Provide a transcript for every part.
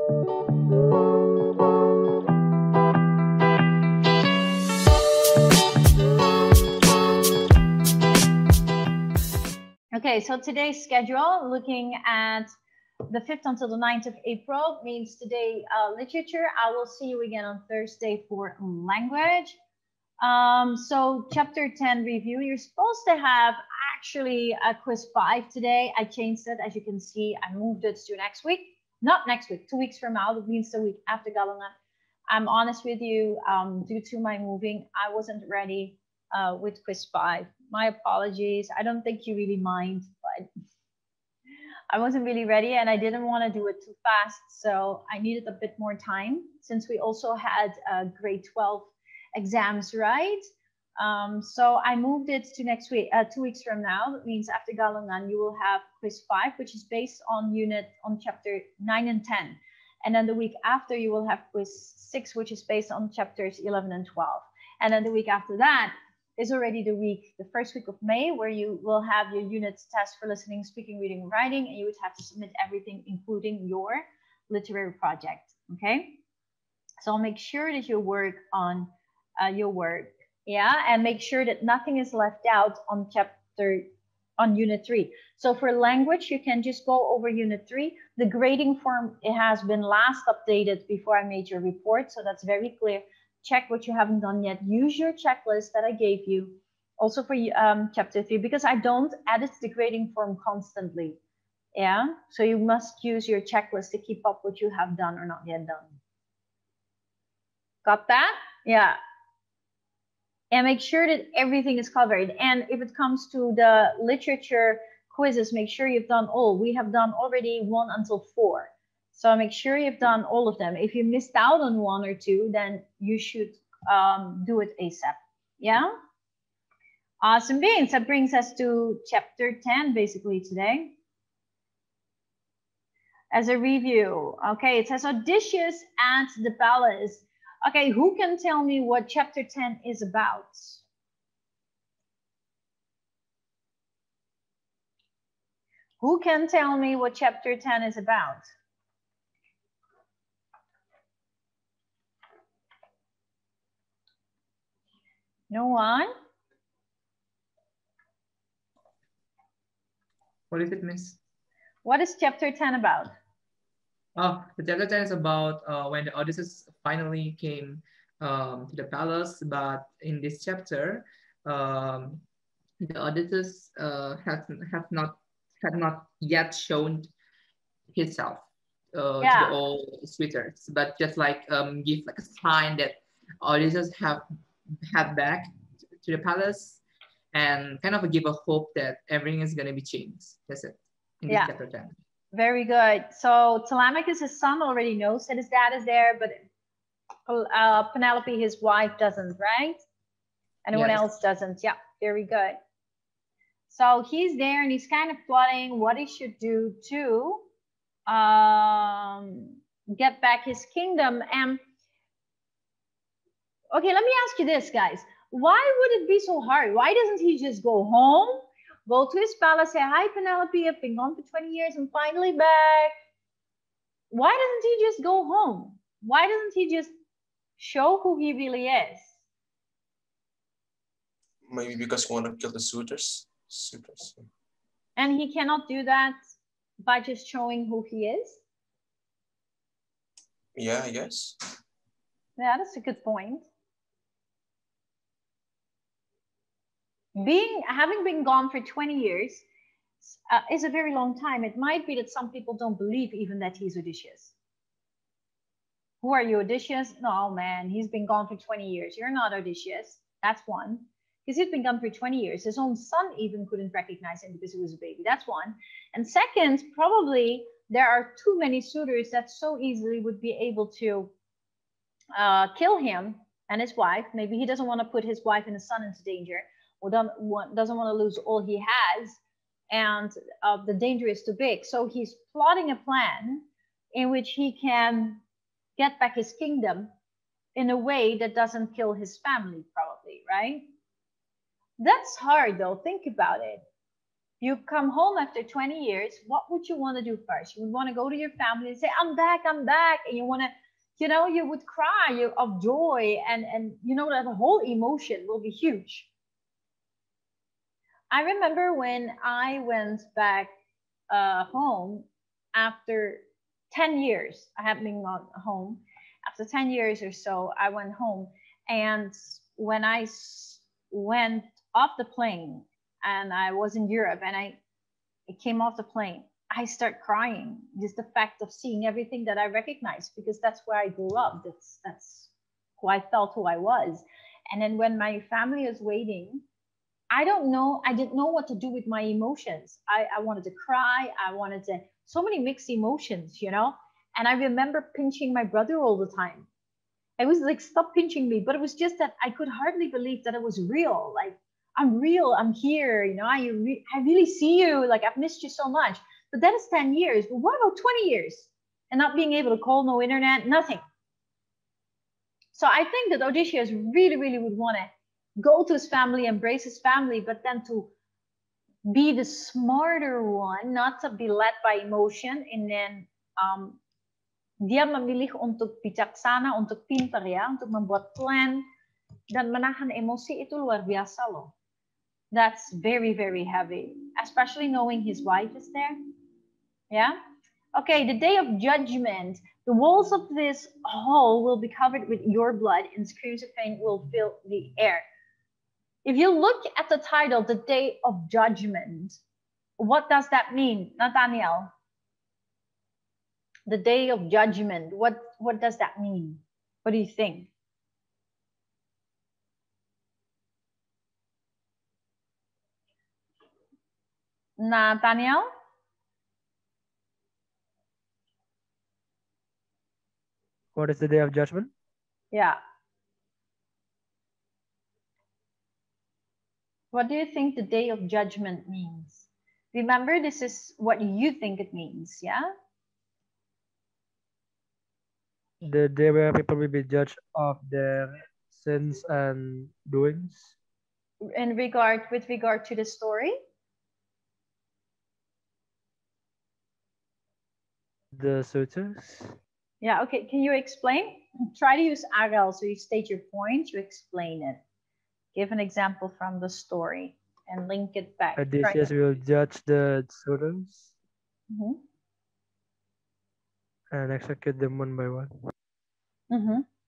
Okay, so today's schedule, looking at the 5th until the 9th of April, means today literature. I will see you again on Thursday for language. So chapter 10 review, you're supposed to have actually a quiz 5 today. I changed it, as you can see. I moved it to next week. Not next week, 2 weeks from now. That means the week after Galungan. I'm honest with you, due to my moving, I wasn't ready with quiz 5. My apologies. I don't think you really mind, but I wasn't really ready and I didn't want to do it too fast. So I needed a bit more time since we also had grade 12 exams, right? So I moved it to next week, 2 weeks from now. That means after Galungan, you will have quiz 5, which is based on chapter 9 and 10. And then the week after, you will have quiz 6, which is based on chapters 11 and 12. And then the week after that is already the first week of May, where you will have your unit test for listening, speaking, reading, writing, and you would have to submit everything, including your literary project, okay? So make sure that you work on your work, yeah? And make sure that nothing is left out on unit 3. So for language, you can just go over unit 3. The grading form, it has been last updated before I made your report, so that's very clear. Check what you haven't done yet. Use your checklist that I gave you also for chapter 3, because I don't edit the grading form constantly. Yeah, so you must use your checklist to keep up what you have done or not yet done. Got that? Yeah. And make sure that everything is covered. And if it comes to the literature quizzes, make sure you've done all. We have done already 1 until 4. So make sure you've done all of them. If you missed out on 1 or 2, then you should do it ASAP. Yeah? Awesome beans. That brings us to chapter 10 basically today. As a review, okay, it says Odysseus at the palace. Okay, who can tell me what chapter 10 is about? Who can tell me what chapter 10 is about? No one? What is it, Miss? What is chapter 10 about? Oh, the chapter 10 is about when the Odysseus finally came to the palace. But in this chapter, the Odysseus had not yet shown himself to all suitors, but just like give like a sign that Odysseus have back to the palace, and kind of give a hope that everything is going to be changed. That's it. In this chapter 10. Very good. So Telemachus, his son, already knows that his dad is there, but Penelope, his wife, doesn't, right? Anyone else doesn't. Yeah, very good. So he's there and he's kind of plotting what he should do to get back his kingdom. And okay, let me ask you this, guys. Why would it be so hard? Why doesn't he just go home, go to his palace, say, hi, Penelope, I've been gone for 20 years, I'm finally back. Why doesn't he just go home? Why doesn't he just show who he really is? Maybe because he want to kill the suitors. And he cannot do that by just showing who he is? Yeah, I guess. Yeah, that's a good point. Having been gone for 20 years is a very long time. It might be that some people don't believe even that he's Odysseus. Who are you, Odysseus? No, man, he's been gone for 20 years. You're not Odysseus. That's one. Because he's been gone for 20 years. His own son even couldn't recognize him because he was a baby. That's one. And second, probably there are too many suitors that so easily would be able to kill him and his wife. Maybe he doesn't want to put his wife and his son into danger, or doesn't want to lose all he has, and the danger is too big. So he's plotting a plan in which he can get back his kingdom in a way that doesn't kill his family, probably, right? That's hard, though. Think about it. You come home after 20 years, what would you want to do first? You would want to go to your family and say, I'm back, I'm back. And you want to, you would cry of joy, and that the whole emotion will be huge. I remember when I went back home after 10 years. I have been not home. After 10 years or so, I went home. And when I went off the plane and I was in Europe and I came off the plane, I start crying. Just the fact of seeing everything that I recognized, because that's where I grew up. That's who I felt who I was. And then when my family was waiting, I don't know. I didn't know what to do with my emotions. I wanted to cry. I wanted to, so many mixed emotions, And I remember pinching my brother all the time. I was like, stop pinching me. But it was just that I could hardly believe that it was real. Like, I'm real. I'm here. I really see you. Like, I've missed you so much. But that is 10 years. But what about 20 years? And not being able to call, no internet, nothing. So I think that Odysseus really, really would want to go to his family, embrace his family, but then to be the smarter one, not to be led by emotion, and then dia memilih untuk bijaksana, untuk pintar ya, untuk membuat plan dan menahan emosi itu luar biasa loh. That's very, very heavy, especially knowing his wife is there. Yeah? Okay, the day of judgment. The walls of this hall will be covered with your blood, and screams of pain will fill the air. If you look at the title, The Day of Judgment, what does that mean, Nathaniel? The Day of Judgment, what does that mean? What do you think? Nathaniel? What is the Day of Judgment? Yeah. What do you think the Day of Judgment means? Remember, this is what you think it means, yeah? The day where people will be judged of their sins and doings. With regard to the story? The suitors. Yeah, okay. Can you explain? Try to use Arel, so you state your point, you explain it. Give an example from the story and link it back. Odysseus will judge the suitors and execute them one by one.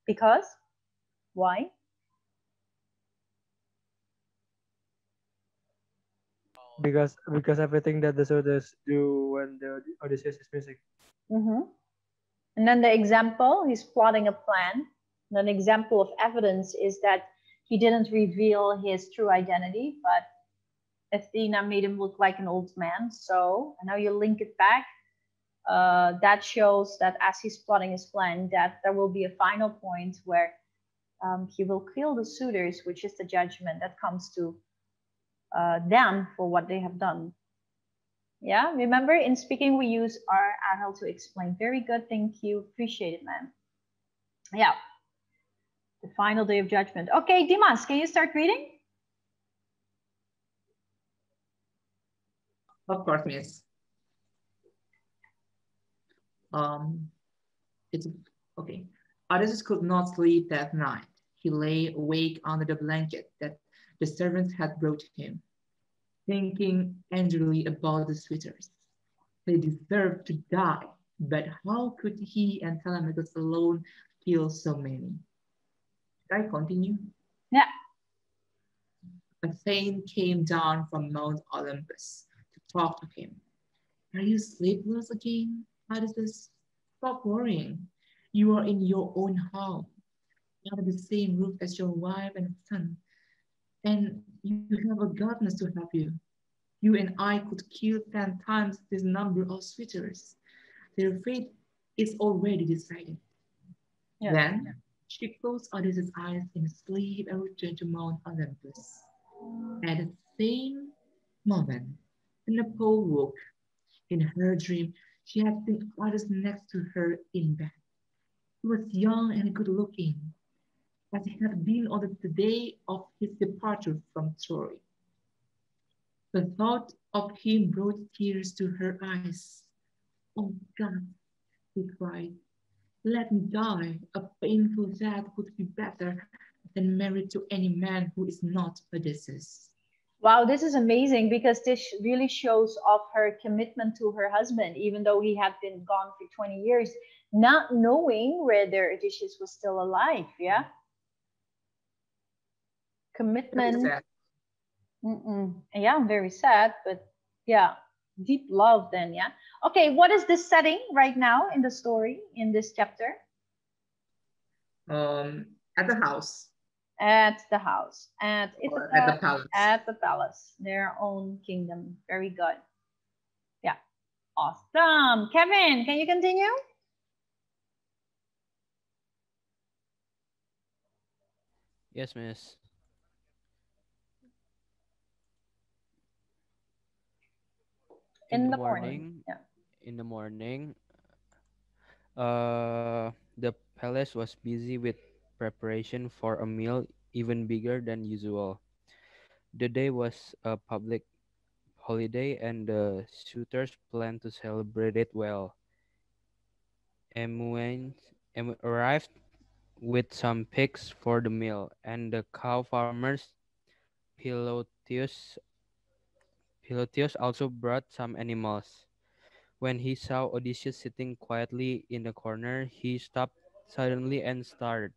Because? Why? Because everything that the suitors do when the Odysseus is missing. And then the example, he's plotting a plan. And an example of evidence is that he didn't reveal his true identity, but Athena made him look like an old man. So now you link it back. That shows that as he's plotting his plan, that there will be a final point where he will kill the suitors, which is the judgment that comes to them for what they have done. Yeah, remember in speaking we use our Arhel to explain. Very good, thank you. Appreciate it, man. Yeah. The final day of judgment. Okay, Dimas, can you start reading? Of course, miss. It's okay. Odysseus could not sleep that night. He lay awake under the blanket that the servants had brought him, thinking angrily about the suitors. They deserved to die, but how could he and Telemachus alone kill so many? Should I continue? Yeah. Athene came down from Mount Olympus to talk to him. Are you sleepless again, Odysseus? Stop worrying. You are in your own home, under the same roof as your wife and son, and you have a godness to help you. You and I could kill 10 times this number of suitors. Their fate is already decided. Yeah. Then she closed Odysseus' eyes in sleep and returned to Mount Olympus. At the same moment, Penelope woke. In her dream, she had seen Odysseus next to her in bed. He was young and good looking, as he had been on the day of his departure from Troy. The thought of him brought tears to her eyes. Oh God, he cried, let me die. A painful death would be better than married to any man who is not Odysseus. Wow, this is amazing because this really shows off her commitment to her husband, even though he had been gone for 20 years, not knowing whether Odysseus was still alive. Yeah. Commitment. Yeah, I'm very sad, but yeah, deep love then. Yeah. Okay, what is this setting right now in the story in this chapter? At the house. At the house, at Ithaca, at the palace. at the palace, their own kingdom. Very good. Yeah, awesome. Kevin, can you continue? Yes, miss. In the morning. Yeah. In the morning, the palace was busy with preparation for a meal even bigger than usual. The day was a public holiday and the suitors planned to celebrate it well. Em arrived with some pigs for the meal, and the cow farmers Pilotius also brought some animals. When he saw Odysseus sitting quietly in the corner, he stopped suddenly and stared.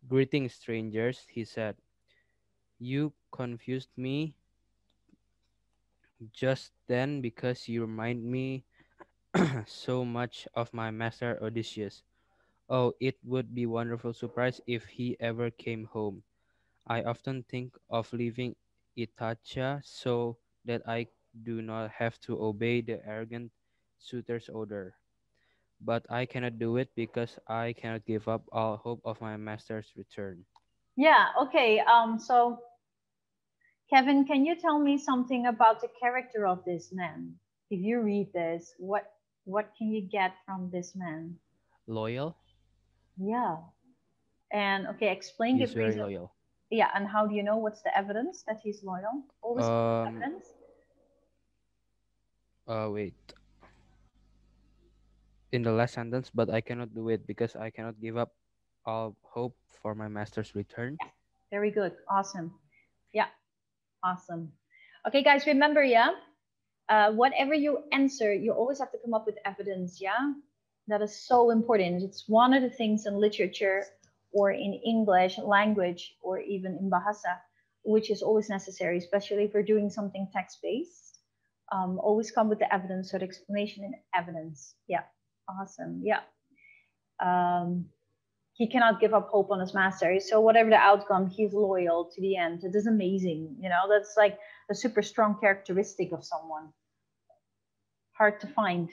Greeting strangers, he said. You confused me just then because you remind me so much of my master Odysseus. Oh, it would be wonderful surprise if he ever came home. I often think of leaving Ithaca so that I do not have to obey the arrogant suitor's order. But I cannot do it because I cannot give up all hope of my master's return. Yeah, okay. So Kevin, can you tell me something about the character of this man? If you read this, what can you get from this man? Loyal? Yeah. And okay, explain, He's give very reason. loyal. Yeah, and how do you know what's the evidence that he's loyal? Always Um, evidence. Wait. In the last sentence, but I cannot do it because I cannot give up all hope for my master's return. Yeah, very good. Awesome. Yeah, awesome. Okay, guys, remember, yeah, whatever you answer, you always have to come up with evidence. Yeah, that is so important. It's one of the things in literature or in English language or even in Bahasa, which is always necessary, especially if we're doing something text-based. Always come with the evidence, so the explanation and evidence. Yeah, awesome. Yeah. He cannot give up hope on his master. So whatever the outcome, he's loyal to the end. It is amazing. You know, that's like a super strong characteristic of someone. Hard to find.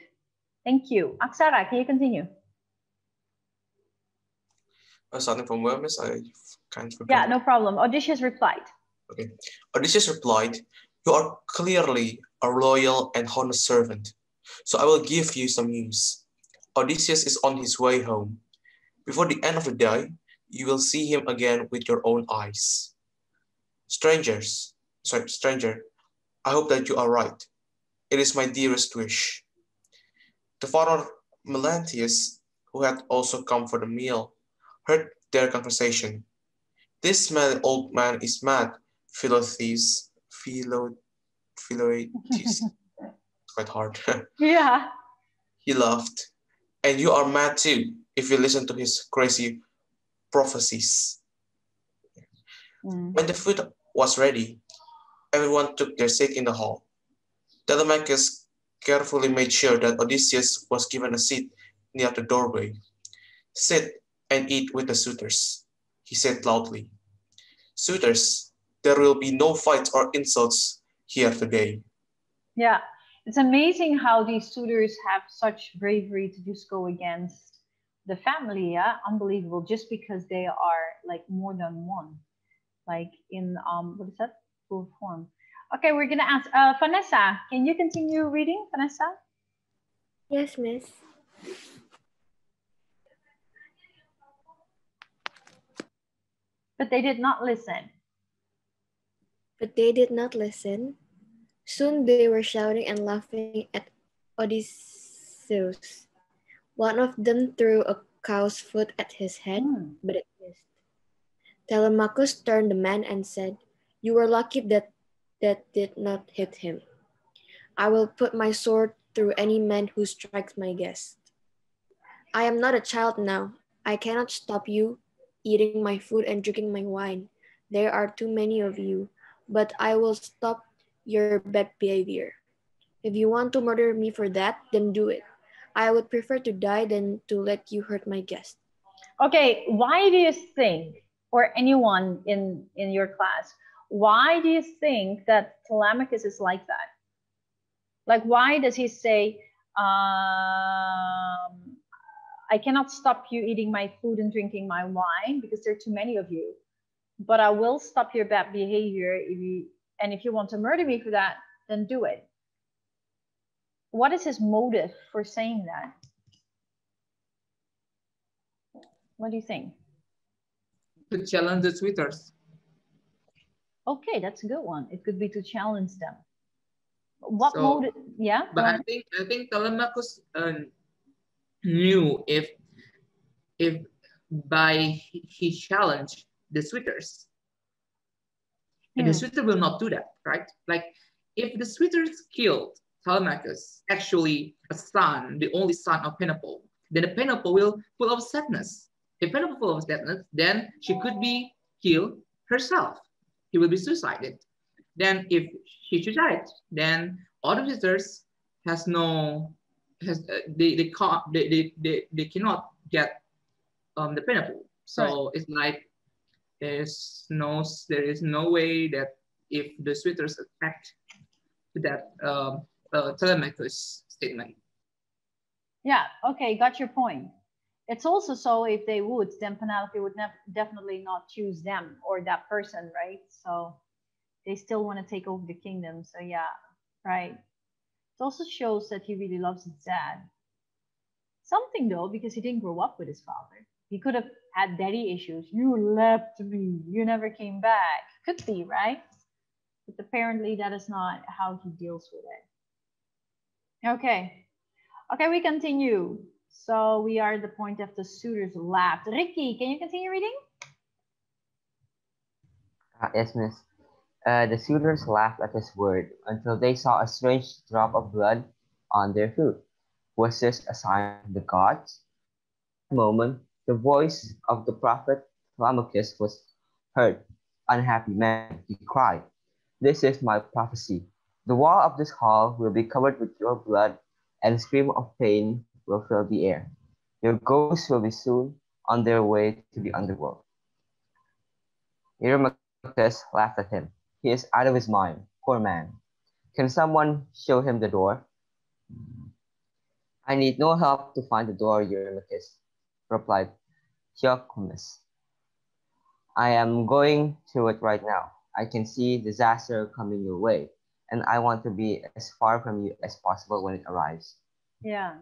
Thank you. Aksara, can you continue? Starting from where, miss? I kind of forgot. Yeah, no problem. Odysseus replied. Okay. Odysseus replied, you are clearly a loyal and honest servant, so I will give you some news. Odysseus is on his way home. Before the end of the day, you will see him again with your own eyes. Stranger, I hope that you are right. It is my dearest wish. The father Melanthius, who had also come for the meal, heard their conversation. This smelly old man is mad, Philotheus. It's quite hard. Yeah. He laughed. And you are mad too, if you listen to his crazy prophecies. When the food was ready, everyone took their seat in the hall. Telemachus carefully made sure that Odysseus was given a seat near the doorway. Sit and eat with the suitors, he said loudly. Suitors, there will be no fights or insults here today. Yeah, it's amazing how these suitors have such bravery to just go against the family. Yeah, unbelievable. Just because they are like more than one, like in what is that, full form. Okay, we're gonna ask Vanessa. Can you continue reading, Vanessa? Yes, miss. But they did not listen. But they did not listen. Soon they were shouting and laughing at Odysseus. One of them threw a cow's foot at his head, Hmm. but it missed. Telemachus turned the man and said, "You were lucky that did not hit him. I will put my sword through any man who strikes my guest. I am not a child now. I cannot stop you eating my food and drinking my wine. There are too many of you, but I will stop your bad behavior. If you want to murder me for that, then do it. I would prefer to die than to let you hurt my guest." Okay, why do you think, or anyone in your class, why do you think that Telemachus is like that? Like, why does he say, I cannot stop you eating my food and drinking my wine because there are too many of you, but I will stop your bad behavior and if you want to murder me for that, then do it. What is his motive for saying that? What do you think? To challenge the tweeters. Okay, that's a good one. It could be to challenge them. What So, motive? Yeah, go but ahead. I think Telemachus knew if by he challenged the suitors, and the Hmm. suitor will not do that, right? Like if the suitors killed Telemachus, actually a son, the only son of Penelope, then the Penelope will full of sadness. If Penelope full of sadness, then she could be killed herself. He will be suicided. Then if she suicides, then all the visitors has no has they can't they cannot get the Penelope. Right. So it's like there is no way that if the suitors attacked to that Telemachus statement. Yeah. Okay, got your point. It's also so if they would, then Penelope would definitely not choose them or that person, right? So they still want to take over the kingdom. So yeah, right. It also shows that he really loves his dad. Something though, because he didn't grow up with his father. He could have had daddy issues. You left me. You never came back. Could be, right? But apparently that is not how he deals with it. Okay. Okay, we continue. So we are at the point of the suitors laughed. Ricky, can you continue reading? Yes, miss. The suitors laughed at his word until they saw a strange drop of blood on their food. Was this a sign from the gods? At that moment, the voice of the prophet Telemachus was heard. "Unhappy man," he cried, "this is my prophecy. The wall of this hall will be covered with your blood, and screams of pain will fill the air. Your ghosts will be soon on their way to the underworld." Eurymachus laughed at him. "He is out of his mind, poor man. Can someone show him the door?" "I need no help to find the door, Eurymachus," replied Theoclymus. "I am going through it right now. I can see disaster coming your way, and I want to be as far from you as possible when it arrives." Yeah.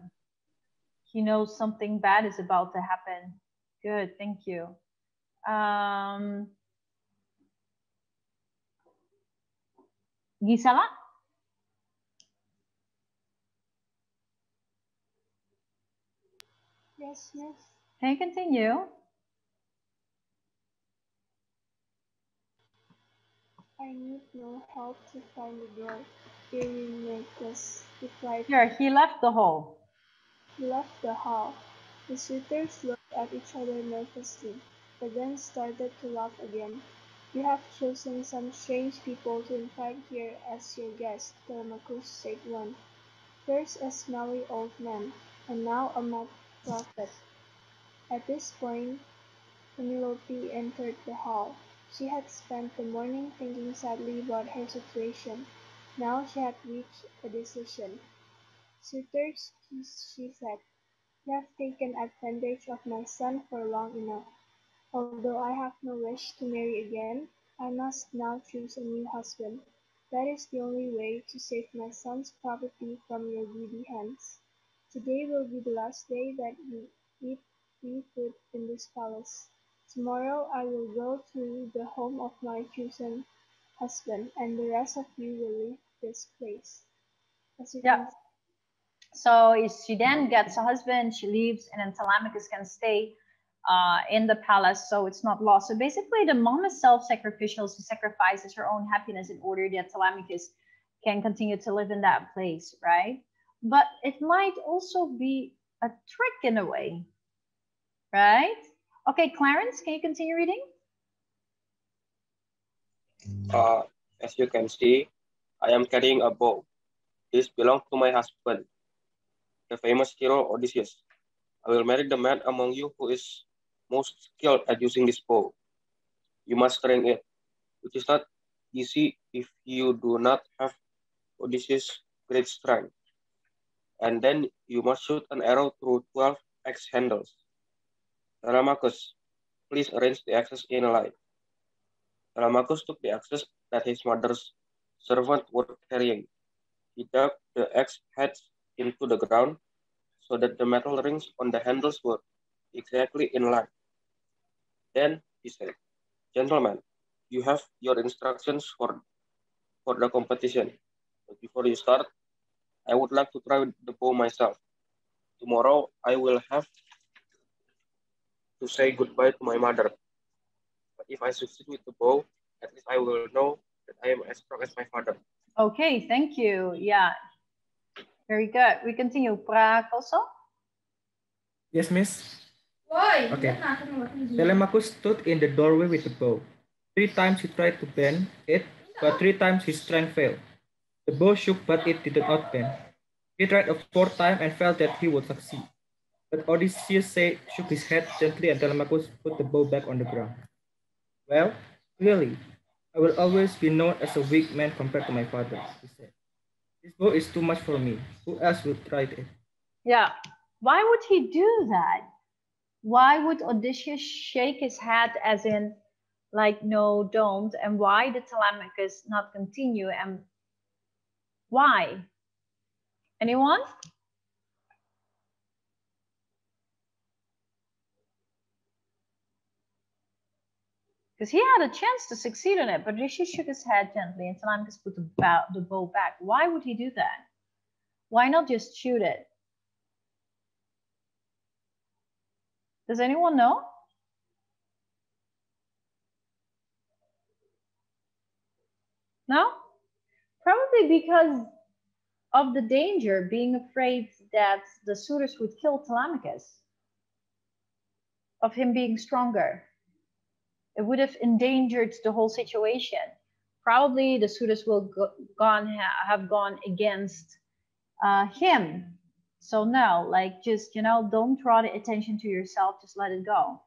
He knows something bad is about to happen. Good, thank you. Gisela? Yes, miss. Can you continue? I need no help to find the door. Eurymachus replied. Sure, he left the hall. He left the hall. The suitors looked at each other nervously, but then started to laugh again. "You have chosen some strange people to invite here as your guests," Telemachus said one. "First a smelly old man, and now a mad prophet." At this point Penelope entered the hall. She had spent the morning thinking sadly about her situation. Now she had reached a decision. "Suitors," she said, "you have taken advantage of my son for long enough. Although I have no wish to marry again, I must now choose a new husband. That is the only way to save my son's property from your greedy hands. Today will be the last day that we eat free food in this palace. Tomorrow I will go to the home of my chosen husband, and the rest of you will leave this place. As you Yeah. can So she then gets a husband, she leaves, and then Telemachus can stay in the palace, so it's not lost. So basically, the mom is self-sacrificial. She sacrifices her own happiness in order that Telemachus can continue to live in that place, right? But it might also be a trick in a way, right? Okay, Clarence, can you continue reading? As you can see, I am carrying a bow. This belongs to my husband, the famous hero Odysseus. I will marry the man among you who is most skilled at using this bow. You must train it, which is not easy if you do not have Odysseus' great strength. And then you must shoot an arrow through 12 axe handles. Telemachus, please arrange the axes in a line. Telemachus took the axes that his mother's servants were carrying. He dug the axe heads into the ground so that the metal rings on the handles were exactly in line. Then he said, "Gentlemen, you have your instructions for the competition. But before you start, I would like to try the bow myself. Tomorrow, I will have to say goodbye to my mother. But if I succeed with the bow, at least I will know that I am as strong as my father." Okay, thank you. Yeah, very good. We continue. Prakoso? Yes, miss. Okay. Telemachus stood in the doorway with the bow. 3 times he tried to bend it, but 3 times his strength failed. The bow shook, but it did not bend. He tried a fourth time and felt that he would succeed. But shook his head gently, and Telemachus put the bow back on the ground. Well, really, I will always be known as a weak man compared to my father, he said. This bow is too much for me. Who else will try it? Yeah. Why would he do that? Why would Odysseus shake his head as in, like, no, don't? And why did Telemachus not continue? And why? Anyone? Because he had a chance to succeed on it, but Odysseus shook his head gently and Telemachus put the bow back. Why would he do that? Why not just shoot it? Does anyone know? No? Probably because of the danger, being afraid that the suitors would kill Telemachus, of him being stronger. It would have endangered the whole situation. Probably the suitors will have gone against him. So no, like just, don't draw the attention to yourself, just let it go.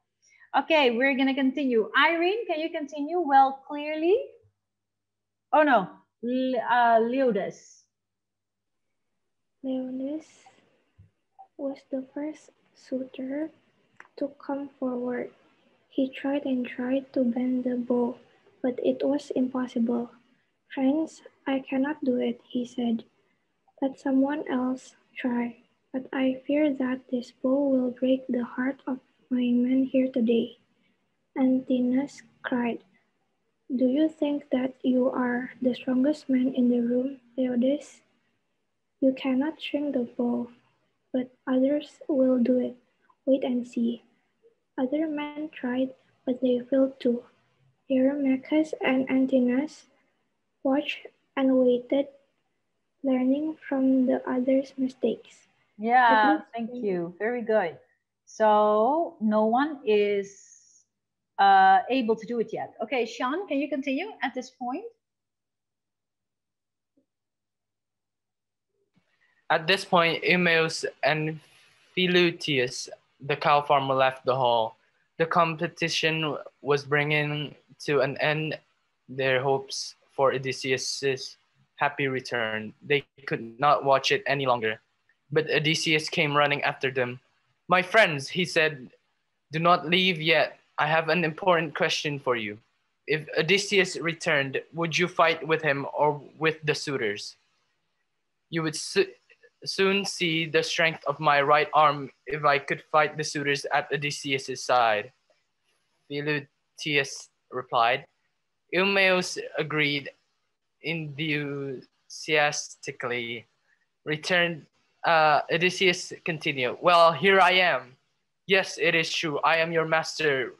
Okay, we're gonna continue. Irene, can you continue? Well, clearly. Oh no, Leodas. Leonis was the first suitor to come forward. He tried and tried to bend the bow, but it was impossible. "Friends, I cannot do it," he said. "Let someone else try, but I fear that this bow will break the heart of my men here today." Antinous cried, "Do you think that you are the strongest man in the room, Leodes? You cannot swing the bow, but others will do it. Wait and see." Other men tried, but they failed too. Eurymachus and Antinous watched and waited, learning from the others' mistakes. Yeah, thank you. Very good. So no one is able to do it yet. Okay, Sean, can you continue at this point? At this point, Eumaeus and Philutius, the cow farmer, left the hall. The competition was bringing to an end their hopes for Odysseus' happy return. They could not watch it any longer. But Odysseus came running after them. "My friends," he said, "do not leave yet. I have an important question for you. If Odysseus returned, would you fight with him or with the suitors? You would soon see the strength of my right arm if I could fight the suitors at Odysseus' side." Philutius replied, Eumaeus agreed enthusiastically. Returned Odysseus continued, well, here I am. Yes, it is true. I am your master.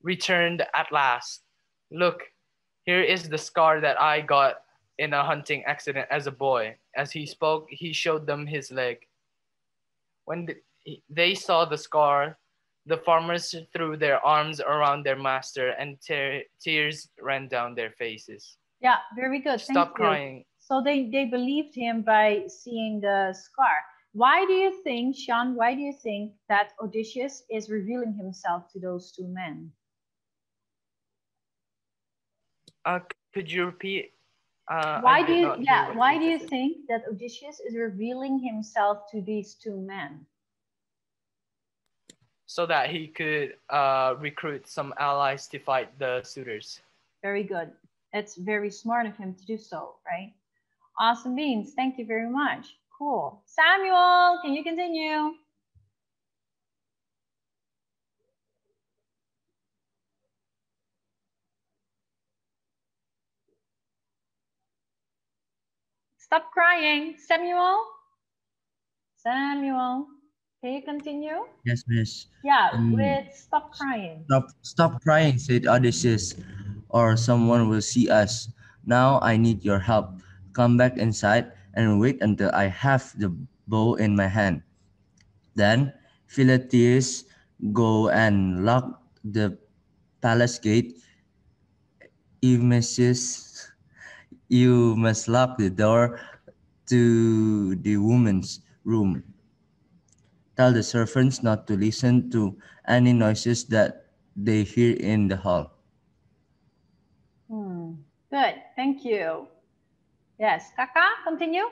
Returned at last. Look, here is the scar that I got in a hunting accident as a boy. As he spoke, he showed them his leg. When they saw the scar, the farmers threw their arms around their master and tears ran down their faces. Yeah, very good. Stop Thank crying. you. So they believed him by seeing the scar. Why do you think, Sean, why do you think that Odysseus is revealing himself to those two men? Could you repeat? Why do you think that Odysseus is revealing himself to these two men? So that he could recruit some allies to fight the suitors. Very good. It's very smart of him to do so, right? Awesome beans. Thank you very much. Cool. Samuel, can you continue? Stop crying. Samuel? Samuel, can you continue? Yes, miss. Yeah, with stop crying. Stop crying, said Odysseus, or someone will see us. Now I need your help. Come back inside and wait until I have the bow in my hand. Then Philoctetes go and lock the palace gate. Eumaeus, you must lock the door to the woman's room. Tell the servants not to listen to any noises that they hear in the hall. Good, thank you. Yes, Kaka, continue.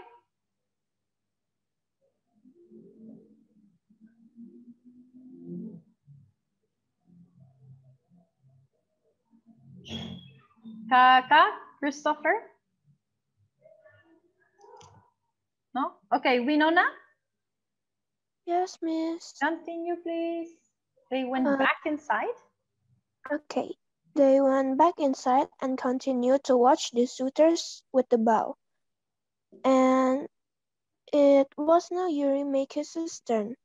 Kaka, Christopher? No? Okay, Winona? Yes, miss. Continue, please. They went back inside? Okay. They went back inside and continued to watch the suitors with the bow. And it was now Eurymachus' turn.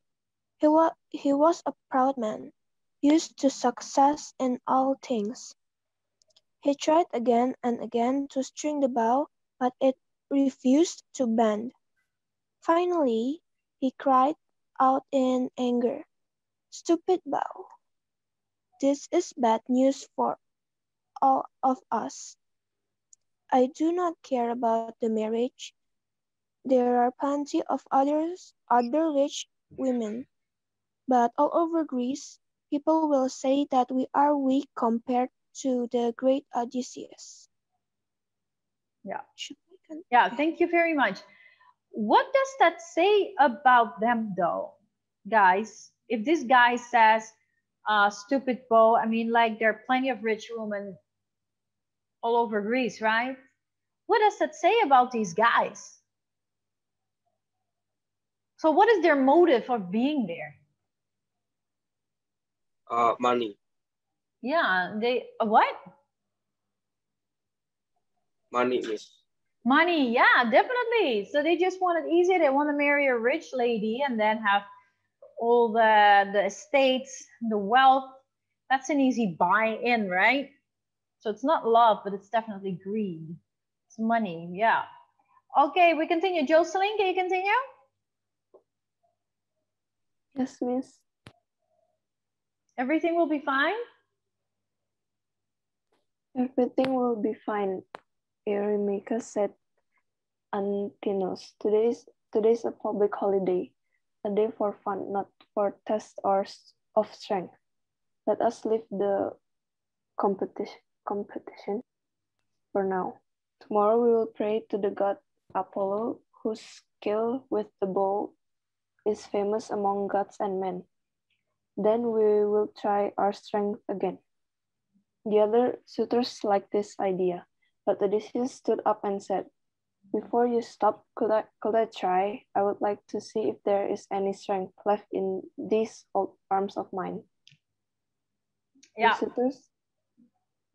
He was a proud man, used to success in all things. He tried again and again to string the bow, but it refused to bend. Finally, he cried out in anger, "Stupid bow! This is bad news for all of us. I do not care about the marriage. There are plenty of other rich women, but all over Greece, people will say that we are weak compared to the great Odysseus." Yeah. Yeah, thank you very much. What does that say about them though, guys? If this guy says, stupid bow, I mean, like there are plenty of rich women all over Greece, right? What does that say about these guys? So what is their motive of being there? Money. Yeah, they, what? Money, miss. Money, yeah, definitely. So they just want it easy. They want to marry a rich lady and then have all the estates, the wealth. That's an easy buy-in, right? So it's not love, but it's definitely greed. It's money, yeah. Okay, we continue. Jocelyn, can you continue? Yes, miss. Everything will be fine? Everything will be fine, Eurymachus said. Antinous, today's a public holiday, a day for fun, not for test or of strength. Let us leave the competition for now. Tomorrow we will pray to the god Apollo, whose skill with the bow is famous among gods and men. Then we will try our strength again. The other suitors liked this idea, but Odysseus stood up and said, "Before you stop, could I try? I would like to see if there is any strength left in these old arms of mine." Yeah. The suitors,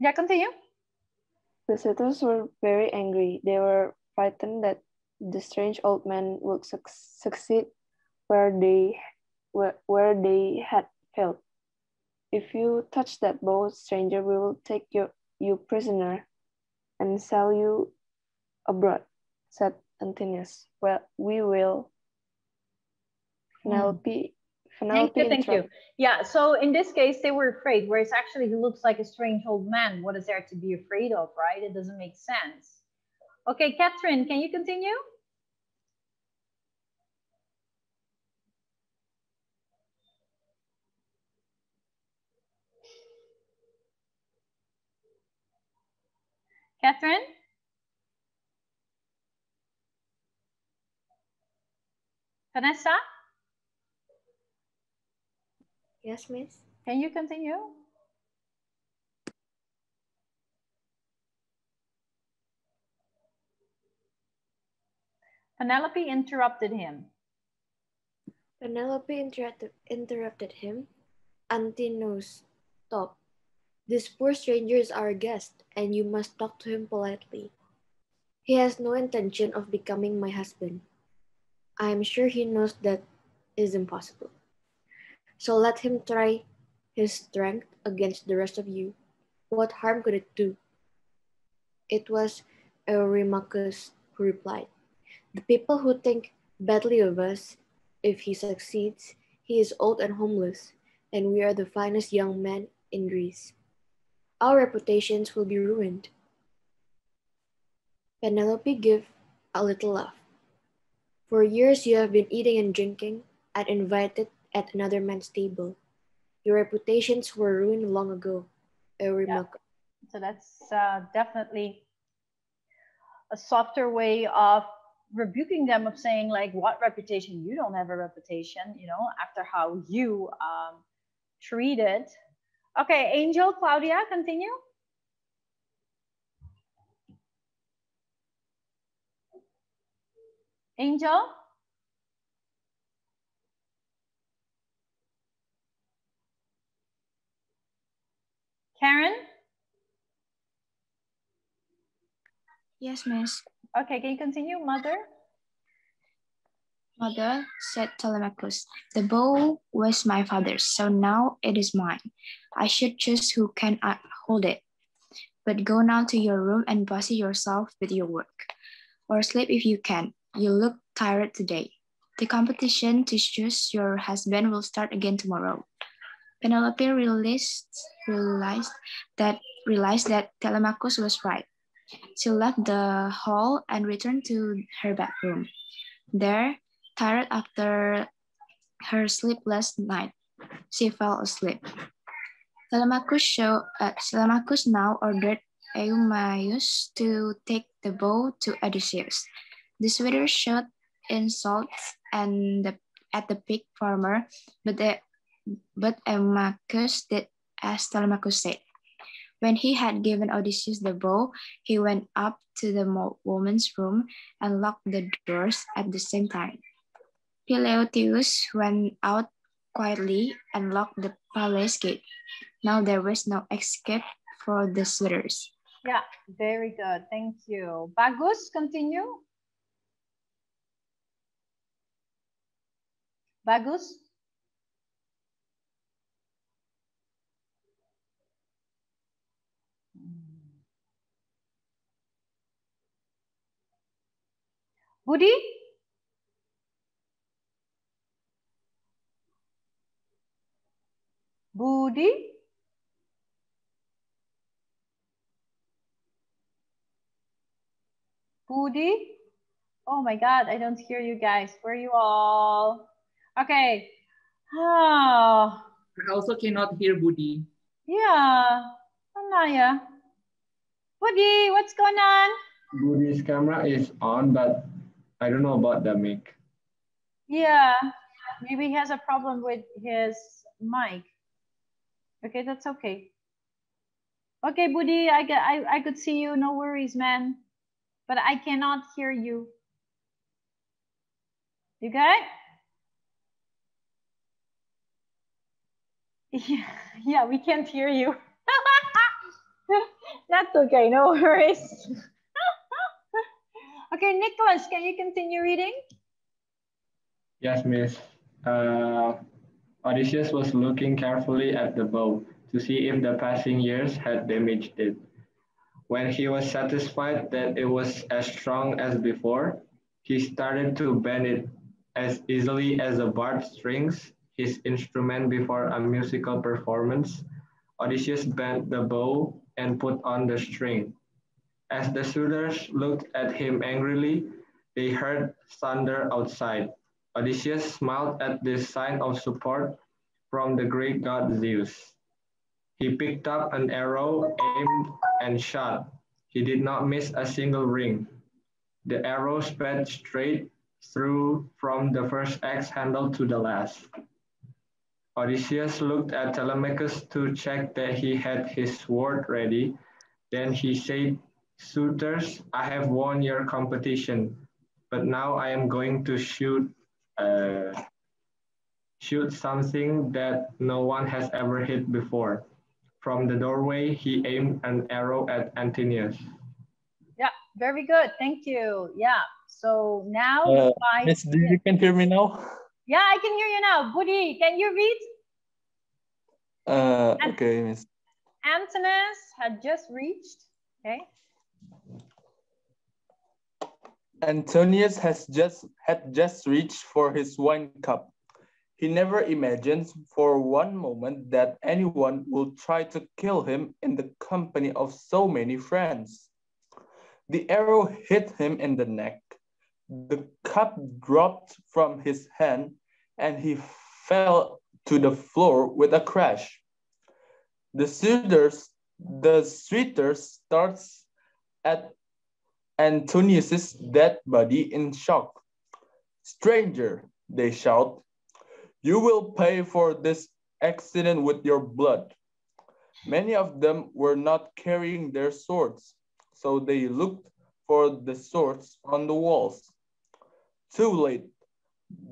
Yeah, continue. The suitors were very angry. They were frightened that the strange old man would succeed where where they had failed. If you touch that bow, stranger, we will take you prisoner and sell you abroad, said Antinous. Well, we will. Penelope Thank you. interrupted. Yeah, so in this case, they were afraid, whereas actually he looks like a strange old man. What is there to be afraid of, right? It doesn't make sense. Okay, Catherine, can you continue? Catherine? Vanessa? Yes, miss. Can you continue? Penelope interrupted him. Penelope interrupted him. Antinous, stop. This poor stranger is our guest, and you must talk to him politely. He has no intention of becoming my husband. I am sure he knows that is impossible. So let him try his strength against the rest of you. What harm could it do? It was Eurymachus who replied, the people who think badly of us, if he succeeds, he is old and homeless, and we are the finest young men in Greece. Our reputations will be ruined. Penelope gave a little laugh. For years you have been eating and drinking, and invited at another man's table. Your reputations were ruined long ago, Eurymachus. Yeah. So that's definitely a softer way of rebuking them, of saying like, what reputation? You don't have a reputation, you know, after how you treated. Okay, Angel, Claudia, continue. Angel? Karen? Yes, miss. Okay, can you continue, Mother? Mother, said Telemachus, the bow was my father's, so now it is mine. I should choose who can hold it. But go now to your room and busy yourself with your work. Or sleep if you can. You look tired today. The competition to choose your husband will start again tomorrow. Penelope realized that Telemachus was right. She left the hall and returned to her bedroom. There, tired after her sleepless night, she fell asleep. Telemachus now ordered Eumaeus to take the bow to Odysseus. The suitors shot insults at the pig farmer, but Eumaeus did as Telemachus said. When he had given Odysseus the bow, he went up to the woman's room and locked the doors at the same time. Peleoteus went out quietly and locked the palace gate. Now there was no escape for the suitors. Yeah, very good. Thank you. Bagus, continue. Bagus? Budi? Budi? Budi? Oh my God, I don't hear you guys. Where are you all? Okay. Oh. I also cannot hear Budi. Yeah. Anaya. Budi, what's going on? Budi's camera is on, but I don't know about the mic. Yeah. Maybe he has a problem with his mic. Okay, that's okay. Okay, Budi, I could see you. No worries, man. But I cannot hear you. You got it? Yeah, we can't hear you. That's okay, no worries. Okay, Nicholas, can you continue reading? Yes, miss. Uh, Odysseus was looking carefully at the bow to see if the passing years had damaged it. When he was satisfied that it was as strong as before, he started to bend it as easily as a bard strings his instrument before a musical performance. Odysseus bent the bow and put on the string. As the suitors looked at him angrily, they heard thunder outside. Odysseus smiled at this sign of support from the great god Zeus. He picked up an arrow, aimed, and shot. He did not miss a single ring. The arrow sped straight through from the first axe handle to the last. Odysseus looked at Telemachus to check that he had his sword ready. Then he said, "Suitors, I have won your competition, but now I am going to uh, shoot something that no one has ever hit before." From the doorway, he aimed an arrow at Antinous. Yeah, very good. Thank you. Yeah. So now the fight. Miss, you can hear me now? Yeah, I can hear you now. Budi, can you read? Okay, Miss. Antinous had just reached. Okay. Antonius had just reached for his wine cup. He never imagines for one moment that anyone will try to kill him in the company of so many friends. The arrow hit him in the neck. The cup dropped from his hand and he fell to the floor with a crash. The suitors starts at Antonius's dead body in shock. "Stranger," they shout, "you will pay for this accident with your blood." Many of them were not carrying their swords, so they looked for the swords on the walls. Too late,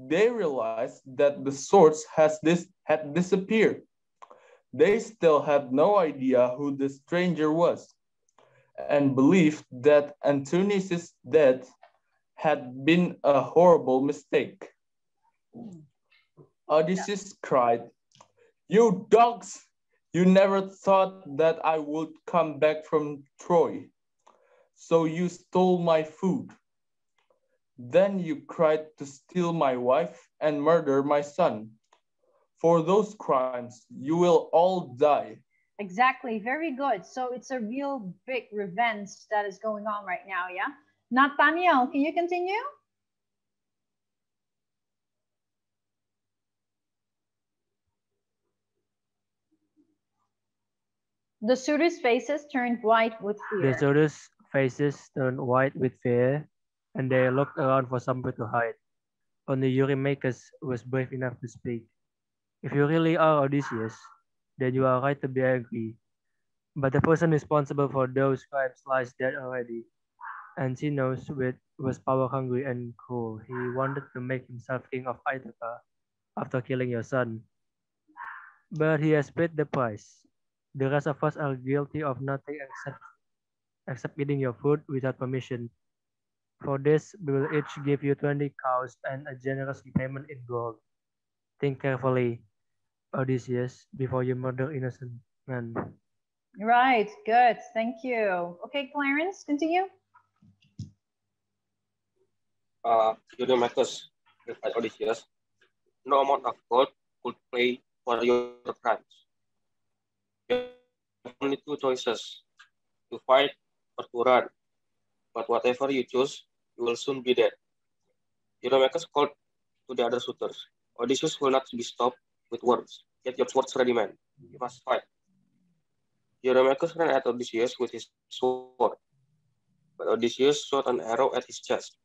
they realized that the swords had disappeared. They still had no idea who the stranger was, and believed that Antonius' death had been a horrible mistake. Odysseus cried, "You dogs! You never thought that I would come back from Troy. So you stole my food. Then you tried to steal my wife and murder my son. For those crimes, you will all die." Exactly. Very good. So it's a real big revenge that is going on right now. Yeah. Nathaniel, can you continue? The suitors' faces turned white with The fear. soldiers' faces turned white with fear, and they looked around for somewhere to hide. Only Eurymachus was brave enough to speak. "If you really are Odysseus, then you are right to be angry. But the person responsible for those crimes lies dead already. Antinous was power-hungry and cruel. He wanted to make himself king of Ithaca after killing your son. But he has paid the price. The rest of us are guilty of nothing except eating your food without permission. For this, we will each give you 20 cows and a generous repayment in gold. Think carefully, Odysseus, before you murder innocent men." Right. Good. Thank you. Okay, Clarence, continue. Eurymachus replied Odysseus, "No amount of gold could pay for your crimes. You have only two choices, to fight or to run. But whatever you choose, you will soon be dead." Eurymachus called to the other suitors, "Odysseus will not be stopped with words. Get your swords ready, men. We must fight." Eurymachus ran at Odysseus with his sword, but Odysseus shot an arrow at his chest.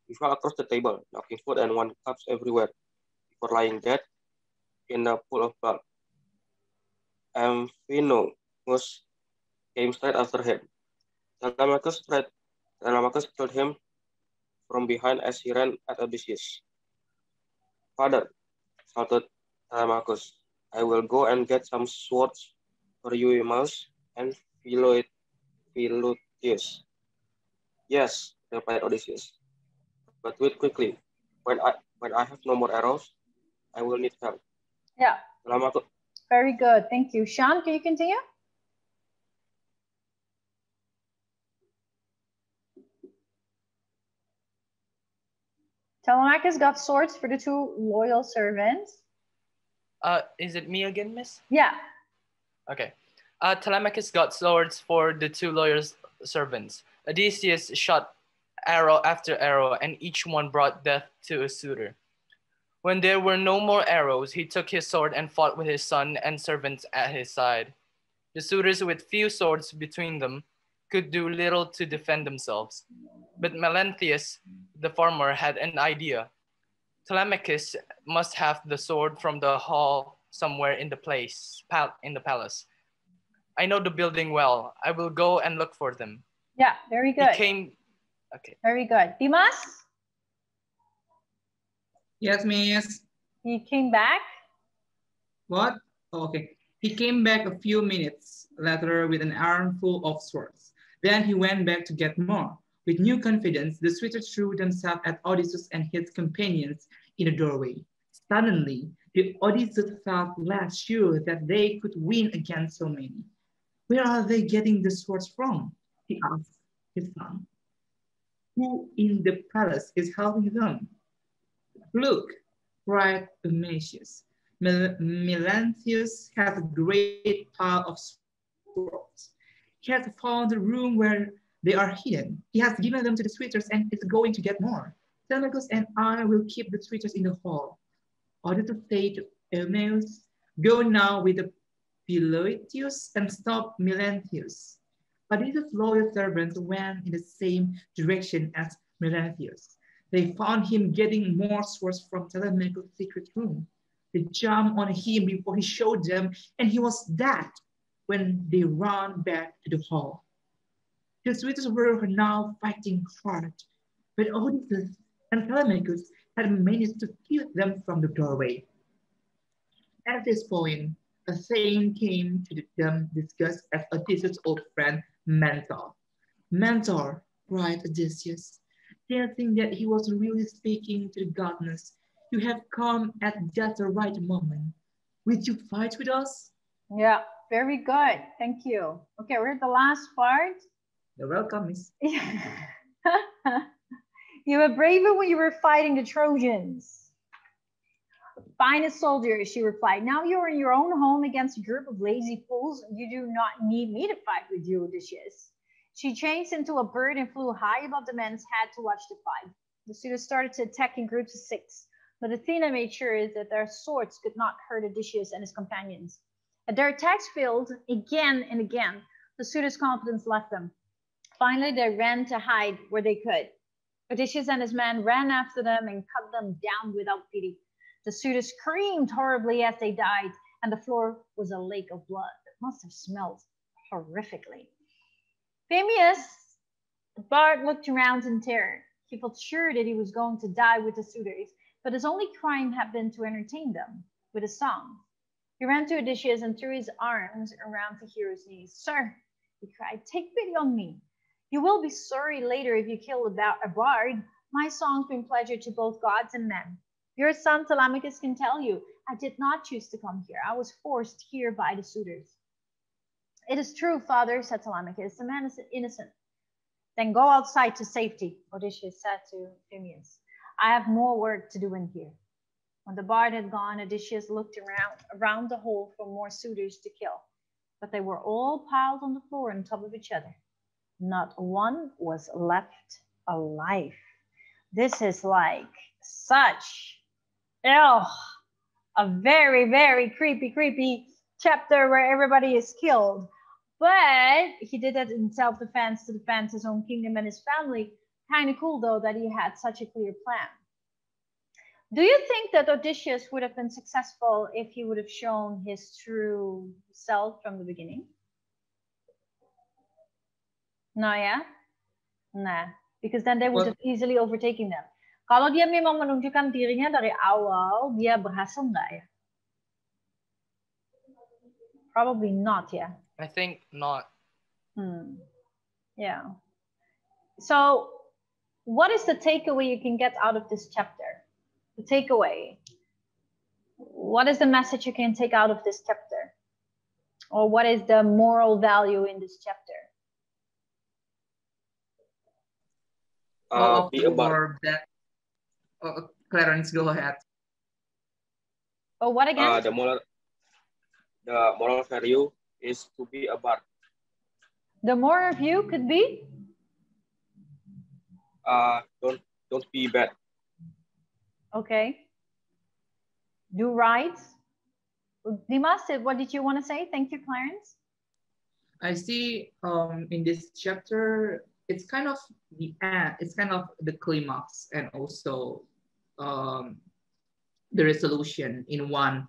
He fell across the table, knocking food and wine cups everywhere, before lying dead in a pool of blood. Amphinomus came straight after him. Telemachus killed him from behind as he ran at Odysseus. "Father," shouted Telemachus, "I will go and get some swords for Eumaeus and Philoetius. Yes, replied Odysseus. But wait quickly. When I have no more arrows, I will need help. Yeah. Telemachus, Very good. Thank you. Sean, can you continue? Telemachus got swords for the two loyal servants. Is it me again, miss? Yeah. Okay. Telemachus got swords for the two lawyers' servants. Odysseus shot arrow after arrow, and each one brought death to a suitor. When there were no more arrows, he took his sword and fought with his son and servants at his side. The suitors with few swords between them could do little to defend themselves. But Melanthius, the farmer, had an idea. Telemachus must have the sword from the hall somewhere in the palace. I know the building well. I will go and look for them. Yeah, very good. Okay. Very good. Dimas? Yes, miss. He came back. What? Oh, okay. He came back a few minutes later with an armful of swords. Then he went back to get more. With new confidence, the suitors threw themselves at Odysseus and his companions in the doorway. Suddenly, the Odysseus felt less sure that they could win against so many. Where are they getting the swords from? He asked his son. Who in the palace is helping them? Look, cried Eumecius. Melanthius has a great pile of swords. He has found the room where they are hidden. He has given them to the suitors and is going to get more. Telemachus and I will keep the suitors in the hall. Odysseus said to Eumaeus, go now with the Philoetius and stop Melanthius. Odysseus' loyal servants went in the same direction as Melanthius. They found him getting more swords from Telemachus' secret room. They jumped on him before he showed them, and he was dead when they ran back to the hall. The suitors were now fighting hard, but Odysseus and Telemachus had managed to keep them from the doorway. At this point, a saying came to them discussed as Odysseus' old friend Mentor. Mentor, cried Odysseus, dancing that he was really speaking to the goddess. You have come at just the right moment. Will you fight with us? Yeah, very good. Thank you. Okay, we're at the last part. You're welcome, miss. You were braver when you were fighting the Trojans. Finest soldier, she replied. Now you're in your own home against a group of lazy fools. You do not need me to fight with you, Odysseus. She changed into a bird and flew high above the men's head to watch the fight. The suitors started to attack in groups of 6, but Athena made sure that their swords could not hurt Odysseus and his companions. As their attacks failed again and again, the suitors' confidence left them. Finally, they ran to hide where they could. Odysseus and his men ran after them and cut them down without pity. The suitors screamed horribly as they died, and the floor was a lake of blood that must have smelled horrifically. Phemius, the bard, looked around in terror. He felt sure that he was going to die with the suitors, but his only crime had been to entertain them with a song. He ran to Odysseus and threw his arms around the hero's knees. Sir, he cried, take pity on me. You will be sorry later if you kill a bard. My songs bring pleasure to both gods and men. Your son Telemachus can tell you, I did not choose to come here. I was forced here by the suitors. It is true, father, said Telemachus. The man is innocent. Then go outside to safety, Odysseus said to Phemius. I have more work to do in here. When the bard had gone, Odysseus looked around the hall for more suitors to kill, but they were all piled on the floor on top of each other. Not one was left alive. This is like such, a very, very creepy chapter where everybody is killed. But he did that in self-defense to defend his own kingdom and his family. Kind of cool, though, that he had such a clear plan. Do you think that Odysseus would have been successful if he would have shown his true self from the beginning? No, yeah? Nah, because then they would have easily overtaken them. Kalau dia memang menunjukkan dirinya dari awal, dia berhasil nggak ya? Probably not, yeah. I think not. Yeah. So what is the takeaway you can get out of this chapter? The takeaway. What is the message you can take out of this chapter? Or what is the moral value in this chapter? All of Be a bar. your that. Clarence, go ahead. Oh, what again? The moral value is to be a bar. The moral view could be? Don't be bad. Okay. Do right. Dimas, what did you want to say? Thank you, Clarence. I see in this chapter, it's kind of the end, it's kind of the climax and also the resolution in one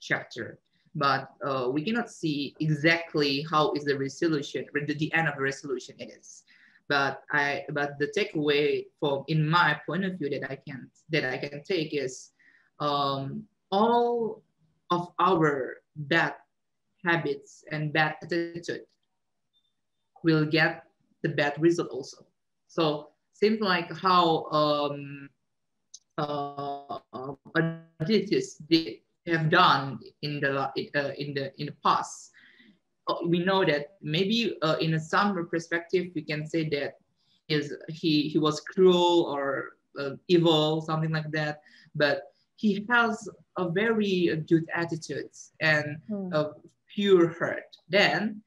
chapter. But we cannot see exactly how is the resolution, the end of the resolution it is. But the takeaway from in my point of view that I can take is all of our bad habits and bad attitude will get the bad result also. So seems like how Odysseus did have done in the past. We know that maybe in a some perspective we can say that he was cruel or evil, something like that, but he has a very good attitudes and a pure heart. Then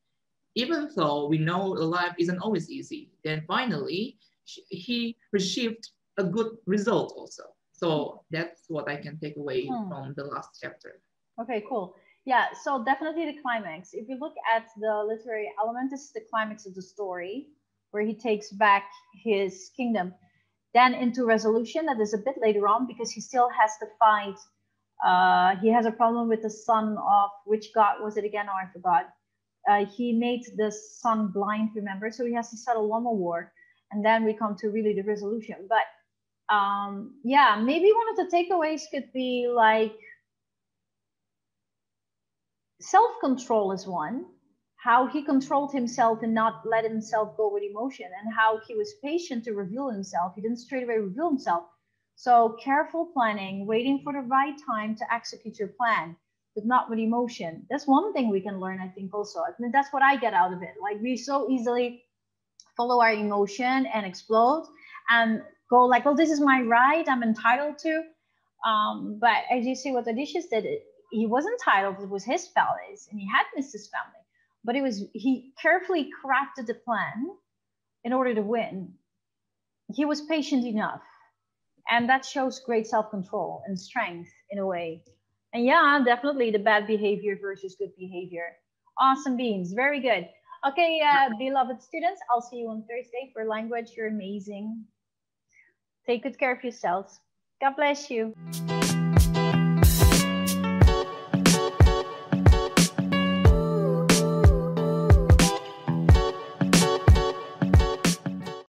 even though we know life isn't always easy, then finally he received a good result also. So that's what I can take away from the last chapter. Okay, cool. Yeah, so definitely the climax. If you look at the literary element, this is the climax of the story where he takes back his kingdom. Then into resolution, that is a bit later on because he still has to fight. He has a problem with the son of, which god was it again? Oh, I forgot. He made the son blind, remember? So he has to settle one more war. And then we come to really the resolution. But yeah, maybe one of the takeaways could be like, self-control is one, how he controlled himself and not let himself go with emotion, and how he was patient to reveal himself. He didn't straight away reveal himself. So careful planning, waiting for the right time to execute your plan, but not with emotion. That's one thing we can learn, I think, also. I mean, that's what I get out of it. Like, we so easily follow our emotion and explode and go like, well, this is my right, I'm entitled to. But as you see what Odysseus did, he was entitled, it was his palace, and he had missed his family. But he carefully crafted the plan in order to win. He was patient enough. And that shows great self-control and strength in a way. And yeah, definitely the bad behavior versus good behavior. Awesome beans, very good. Okay, beloved students, I'll see you on Thursday for language. You're amazing. Take good care of yourselves. God bless you.